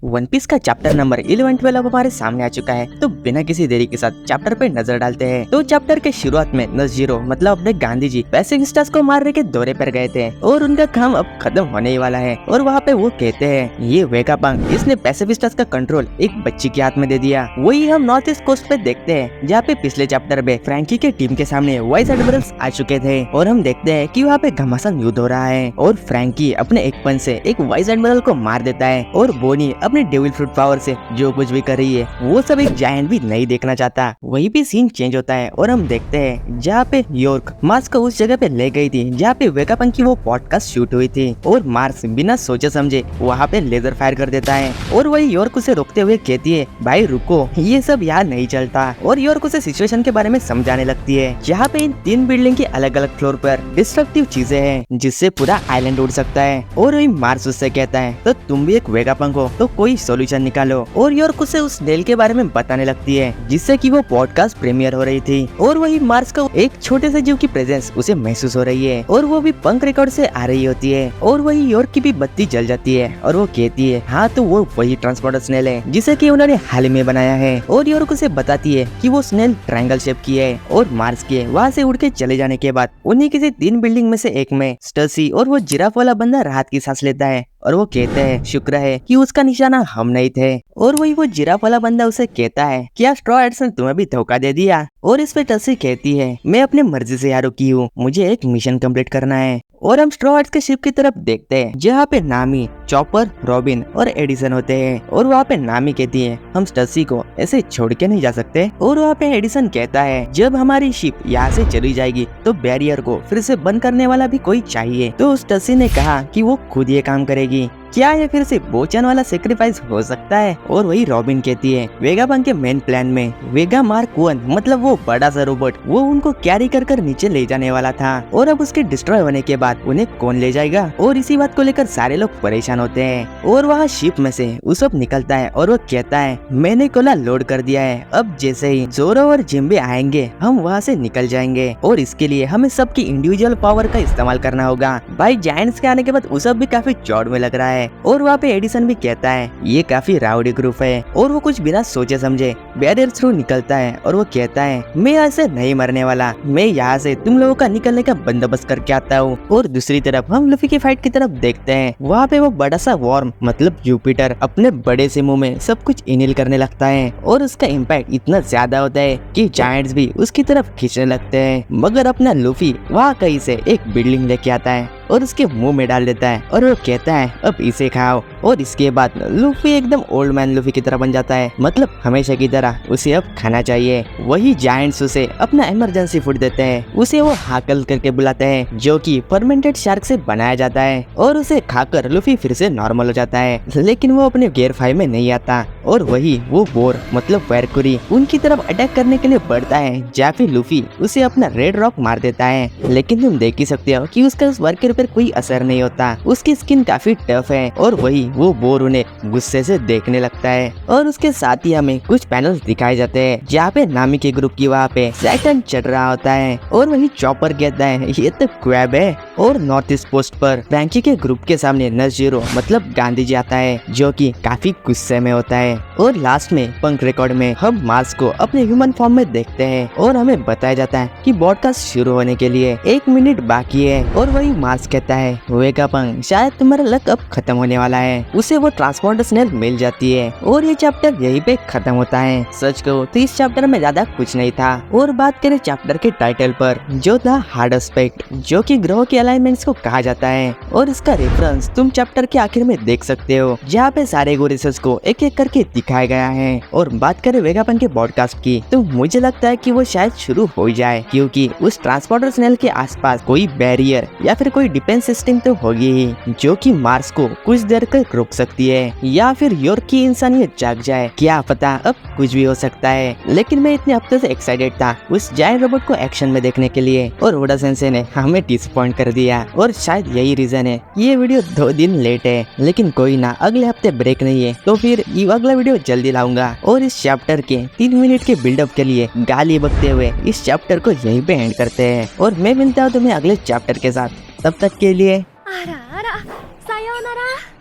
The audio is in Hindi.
वन पीस का चैप्टर नंबर 11-12 अब हमारे सामने आ चुका है। तो बिना किसी देरी के साथ चैप्टर पे नजर डालते हैं। तो चैप्टर के शुरुआत में नज़ीरो मतलब अपने गांधी जी पैसिफिस्टर्स को मारने के दौरे पर गए थे और उनका काम अब खत्म होने ही वाला है। और वहाँ पे वो कहते हैं ये वेगापंक इसने पैसिफिस्टर्स का कंट्रोल एक बच्ची के हाथ में दे दिया। वही हम नॉर्थ ईस्ट कोस्ट पे देखते हैं जहाँ पे पिछले चैप्टर में फ्रैंकी के टीम के सामने वाइस एडमिरल्स आ चुके थे और हम देखते हैं कि वहाँ पे घमासान युद्ध हो रहा है और फ्रैंकी अपने एक पन से एक वाइस एडमिरल को मार देता है और बोनी अपने डेविल फ्रूट पावर से जो कुछ भी कर रही है वो सब एक जायंट भी नहीं देखना चाहता। वहीं भी सीन चेंज होता है और हम देखते हैं जहाँ पे यॉर्क मार्स को उस जगह पे ले गई थी जहाँ पे वेगापंक की वो पॉडकास्ट शूट हुई थी और मार्स बिना सोचे समझे वहाँ पे लेजर फायर कर देता है और वही यॉर्क उसे रोकते हुए कहती है भाई रुको ये सब यहाँ नहीं चलता और यॉर्क उसे सिचुएशन के बारे में समझाने लगती है जहाँ पे इन 3 बिल्डिंग के अलग अलग फ्लोर पर डिस्ट्रक्टिव चीजें हैं जिससे पूरा आइलैंड उड़ सकता है। और वही मार्स उससे कहता है तो तुम भी एक वेगापंक हो तो कोई सॉल्यूशन निकालो और यॉर्क उसे उस नेल के बारे में बताने लगती है जिससे कि वो पॉडकास्ट प्रीमियर हो रही थी और वही मार्स को एक छोटे से जीव की प्रेजेंस उसे महसूस हो रही है और वो भी पंक रिकॉर्ड से आ रही होती है और वही यॉर्क की भी बत्ती जल जाती है और वो कहती है हाँ तो वो वही ट्रांसपोर्टर स्नेल है जिसे कि उन्होंने हाल ही में बनाया है और यॉर्क उसे बताती है कि वो स्नेल ट्रायंगल शेप की है और मार्स के वहाँ से उड़ के चले जाने के बाद उन्हीं किसी 3 बिल्डिंग में से एक में स्टर्सी और वो जिराफ वाला बंदा राहत की सांस लेता है और वो कहते हैं शुक्र है कि उसका निशाना हम नहीं थे। और वही वो जिराफ वाला बंदा उसे कहता है क्या स्ट्रॉ हैट्स ने तुम्हें भी धोखा दे दिया। और इस पे टर्सी कहती है मैं अपने मर्जी से यहाँ रुकी हूँ मुझे एक मिशन कंप्लीट करना है। और हम स्ट्रॉ हैट्स के शिप की तरफ देखते हैं जहाँ पे नामी चॉपर रॉबिन और एडिसन होते हैं और वहाँ पे नामी कहती है हम स्टर्सी को ऐसे छोड़ के नहीं जा सकते। और वहाँ पे एडिसन कहता है जब हमारी शिप यहाँ से चली जाएगी तो बैरियर को फिर से बंद करने वाला भी कोई चाहिए। तो स्टर्सी ने कहा कि वो खुद ये काम करेगी क्या ये फिर से बोचन वाला सेक्रीफाइस हो सकता है। और वही रॉबिन कहती है वेगापंक के मेन प्लान में वेगा मार्क 1 मतलब वो बड़ा सा रोबोट वो उनको कैरी कर कर नीचे ले जाने वाला था और अब उसके डिस्ट्रॉय होने के बाद उन्हें कौन ले जाएगा। और इसी बात को लेकर सारे लोग परेशान होते हैं और वहाँ शिप में से उसप निकलता है और वो कहता है मैंने कोला लोड कर दिया है अब जैसे ही जोरो और जिम्बे आएंगे हम वहाँ से निकल जाएंगे और इसके लिए हमें सबकी इंडिविजुअल पावर का इस्तेमाल करना होगा। भाई जायंट्स के आने के बाद उसप भी काफी चौड़ में लग रहा है। और वहाँ पे एडिसन भी कहता है ये काफी राउडी ग्रुप है और वो कुछ बिना सोचे समझे बैरियर थ्रू निकलता है और वो कहता है मैं यहाँ से नहीं मरने वाला मैं यहाँ से तुम लोगों का निकलने का बंदोबस्त करके आता हूँ। और दूसरी तरफ हम लुफी की फाइट की तरफ देखते हैं वहाँ पे वो बड़ा सा वॉर्म मतलब जुपिटर अपने बड़े से मुंह में सब कुछ इनहेल करने लगता है और उसका इम्पैक्ट इतना ज्यादा होता है कि जायंट्स भी उसकी तरफ खींचने लगते हैं मगर अपना लुफी वहाँ कहीं से एक बिल्डिंग लेके आता है और उसके मुंह में डाल देता है और वो कहता है अब इसे खाओ। और इसके बाद लूफी एकदम ओल्ड मैन लूफी की तरह बन जाता है मतलब हमेशा की तरह उसे अब खाना चाहिए। वही जायंट्स उसे अपना इमरजेंसी फूड देते हैं उसे वो हाकल करके बुलाते हैं जो कि फर्मेंटेड शार्क से बनाया जाता है और उसे खाकर लूफी फिर से नॉर्मल हो जाता है लेकिन वो अपने गियर 5 में नहीं आता। और वही वो बोर मतलब वेरकुरी उनकी तरफ अटैक करने के लिए बढ़ता है जहाँ पे लूफी उसे अपना रेड रॉक मार देता है लेकिन तुम देख ही सकते हो कि उसका उस वर्कर पर कोई असर नहीं होता उसकी स्किन काफी टफ है। और वही वो बोर उन्हें गुस्से से देखने लगता है और उसके साथ ही हमें कुछ पैनल्स दिखाए जाते हैं जहाँ पे नामी के ग्रुप की वहाँ पे सैटर्न चढ़ रहा होता है और वही चॉपर कहता है ये तो क्वेब है। और नॉर्थ ईस्ट पोस्ट पर फ्रैंकी के ग्रुप के सामने नज़ीरो मतलब गांधी जी आता है जो कि काफी गुस्से में होता है। और लास्ट में पंक रिकॉर्ड में हम मार्स को अपने ह्यूमन फॉर्म में देखते हैं और हमें बताया जाता है कि ब्रॉडकास्ट शुरू होने के लिए 1 मिनट बाकी है। और वही मार्स कहता है वेगापंक शायद तुम्हारा लक अब खत्म होने वाला है उसे वो ट्रांसपोर्टर स्नेल मिल जाती है और ये चैप्टर यहीं पे खत्म होता है। सच कहो तो इस चैप्टर में ज्यादा कुछ नहीं था। और बात करें चैप्टर के टाइटल पर जो था हार्ड एस्पेक्ट जो कि ग्रहों के अलाइनमेंट्स को कहा जाता है और इसका रेफरेंस तुम चैप्टर के आखिर में देख सकते हो जहाँ पे सारे गोरिसस को एक एक करके दिखाया गया है। और बात करें वेगापंक के ब्रॉडकास्ट की तो मुझे लगता है कि वो शायद शुरू हो जाए क्योंकि उस ट्रांसपोर्टर स्नेल के आसपास कोई बैरियर या फिर कोई डिफेंस सिस्टम तो होगी ही जो कि मार्स को कुछ देर तक रोक सकती है या फिर यॉर्क की इंसानियत जाग जाए क्या पता अब कुछ भी हो सकता है। लेकिन मैं इतने हफ्ते से एक्साइटेड था उस जायंट रोबोट को एक्शन में देखने के लिए और ओडा सेंसे ने हमें डिसअपॉइंट कर दिया और शायद यही रीजन है ये वीडियो 2 दिन लेट है। लेकिन कोई ना अगले हफ्ते ब्रेक नहीं है तो फिर ये अगला वीडियो जल्दी लाऊंगा। और इस चैप्टर के 3 मिनट के बिल्डअप के लिए गाली बकते हुए इस चैप्टर को यहीं पे एंड करते हैं और मैं मिलता हूँ तुम्हें अगले चैप्टर के साथ। तब तक के लिए あらあら、さようなら。